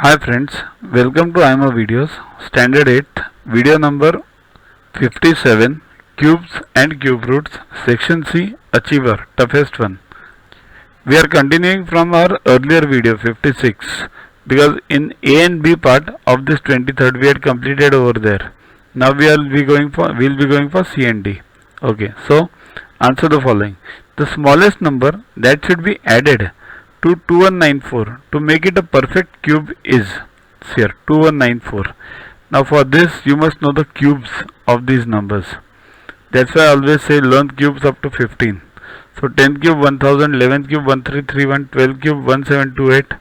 Hi friends, welcome to IMO videos, standard 8, video number 57, cubes and cube roots, section C, achiever, toughest one. We are continuing from our earlier video 56 because in A and B part of this 23rd we had completed over there. Now we'll be going for C and D. Okay, so answer the following. The smallest number that should be added to 2194 to make it a perfect cube is here 2194. Now for this you must know the cubes of these numbers. That's why I always say learn cubes up to 15. So 10 cube 1000, 11 cube 1331, 12 cube 1728,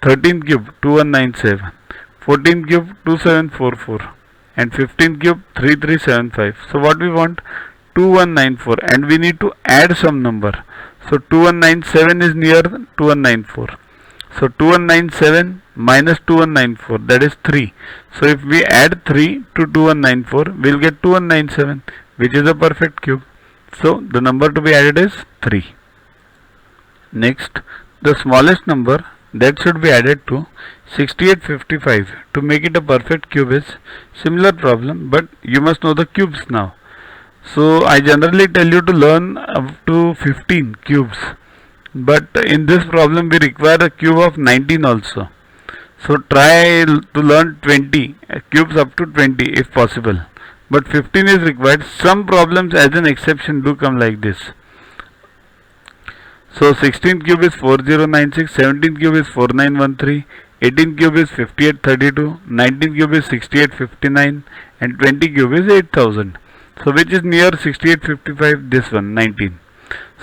13 cube 2197, 14 cube 2744 and 15 cube 3375. So what we want? 2194 and we need to add some number. So 2197 is near 2194. So 2197 minus 2194, that is 3. So if we add 3 to 2194, we will get 2197, which is a perfect cube. So the number to be added is 3. Next, the smallest number that should be added to 6855 to make it a perfect cube is similar problem, but you must know the cubes now. So I generally tell you to learn up to 15 cubes, but in this problem we require a cube of 19 also. So try to learn 20 cubes up to 20 if possible, but 15 is required. Some problems as an exception do come like this. So 16 cube is 4096, 17 cube is 4913, 18 cube is 5832, 19 cube is 6859 and 20 cube is 8000. So which is near 6855? This one, 19.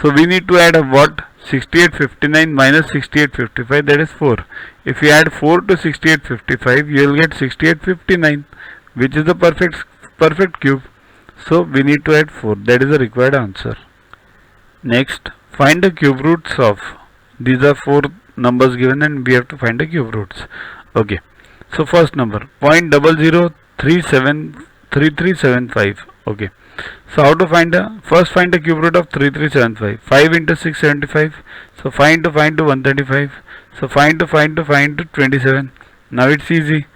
So we need to add a what? 6859 minus 6855, that is 4. If you add 4 to 6855, you will get 6859, which is the perfect cube. So we need to add 4. That is the required answer. Next, find the cube roots of. These are 4 numbers given and we have to find the cube roots. Okay. So first number 0.00373375. Okay. So how to find first find the cube root of 3375. 5 into 675. So find to 135. So find to 27. Now it's easy.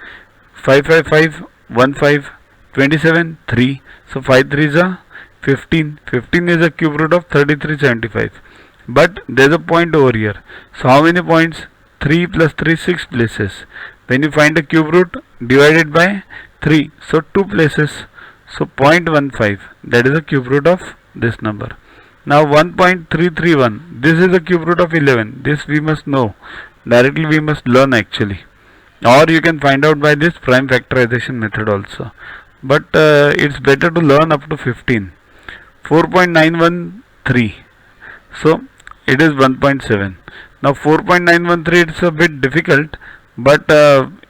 555 15 27 3. So 5 3 is a 15. 15 is a cube root of 3375. But there's a point over here. So how many points? 3 plus 3, 6 places. When you find a cube root, divided by 3. So 2 places. So 0.15, that is the cube root of this number. Now 1.331, this is the cube root of 11. This we must know. Directly we must learn actually. Or you can find out by this prime factorization method also. But it's better to learn up to 15. 4.913. So it is 1.7. Now 4.913, it's a bit difficult. But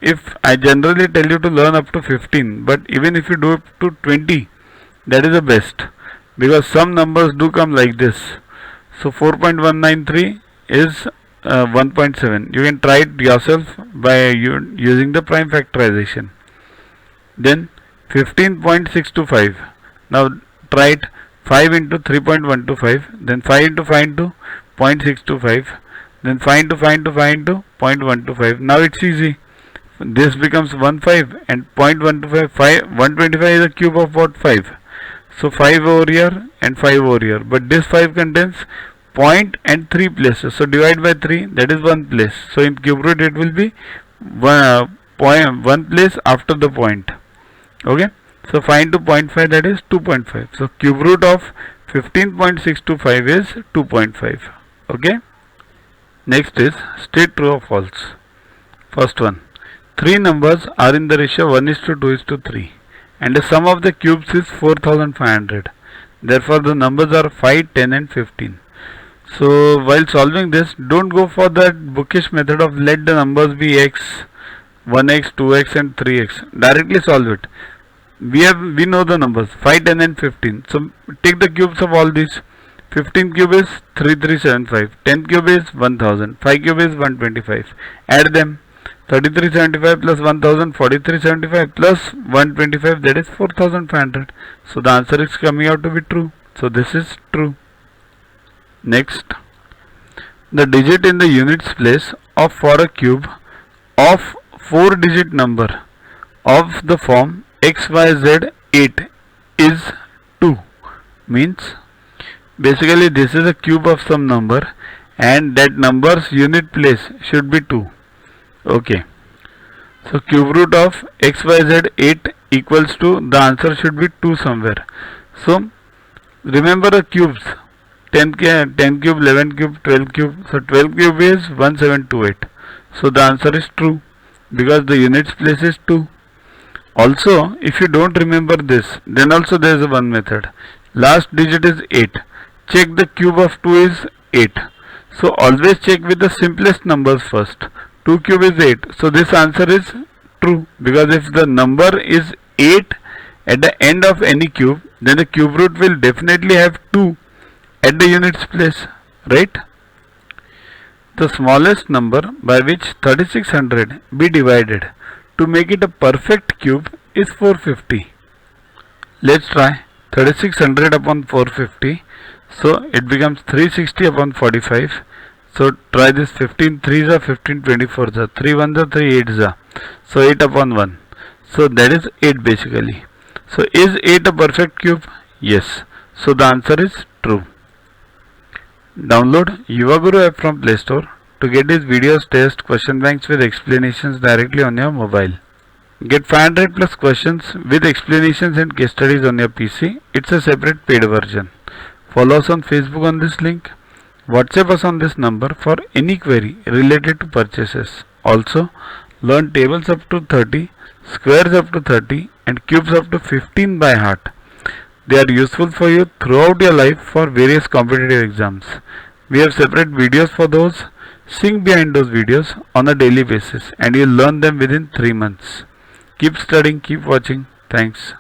if I generally tell you to learn up to 15, but even if you do up to 20, that is the best, because some numbers do come like this. So 4.193 is 1.7. You can try it yourself by using the prime factorization. Then 15.625. Now try it. 5 into 3.125. Then 5 into 5 into 0.625. Then 5 into 0.125. Now it's easy. This becomes 15 and 0.125. 125 is a cube of what? 5. So 5 over here and 5 over here. But this 5 contains point and 3 places. So divide by 3, that is 1 place. So in cube root it will be 1 place after the point. Okay. So find to 0.5, that is 2.5. So cube root of 15.625 is 2.5. Okay. Next is state true or false. First one, 3 numbers are in the ratio 1:2:3 and the sum of the cubes is 4500. Therefore the numbers are 5, 10 and 15. So while solving this, don't go for that bookish method of let the numbers be x, 1x, 2x and 3x. Directly solve it. We know the numbers 5, 10 and 15. So take the cubes of all these. 15 cube is 3375, 10 cube is 1000, 5 cube is 125. Add them. 3375 plus 1000, 4375 plus 125, that is 4500. So the answer is coming out to be true. So this is true. Next, the digit in the units place of for a cube of 4-digit number of the form XYZ8 is 2. Means basically this is a cube of some number and that number's unit place should be 2. Okay. So cube root of XYZ8 equals to, the answer should be 2 somewhere. So remember the cubes, 10 cube, 11 cube, 12 cube. So 12 cube is 1728. So the answer is true because the units place is 2. Also, if you don't remember this, then also there is one method. Last digit is 8. Check the cube of 2 is 8. So always check with the simplest numbers first. 2 cube is 8. So this answer is true because if the number is 8 at the end of any cube, then the cube root will definitely have 2 at the units place, right? The smallest number by which 3600 be divided to make it a perfect cube is 450. Let's try 3600 upon 450. So it becomes 360 upon 45. So try this. 15 3s are 15 24s are 3 1s are 3 8s are. So 8 upon 1. So that is 8 basically. So is 8 a perfect cube? Yes. So the answer is true. Download Yuvaguru app from Play Store to get these videos, tests, question banks with explanations directly on your mobile. Get 500 plus questions with explanations and case studies on your PC. It's a separate paid version. Follow us on Facebook on this link. WhatsApp us on this number for any query related to purchases. Also, learn tables up to 30, squares up to 30 and cubes up to 15 by heart. They are useful for you throughout your life for various competitive exams. We have separate videos for those. Sing behind those videos on a daily basis and you'll learn them within 3 months. Keep studying, keep watching. Thanks.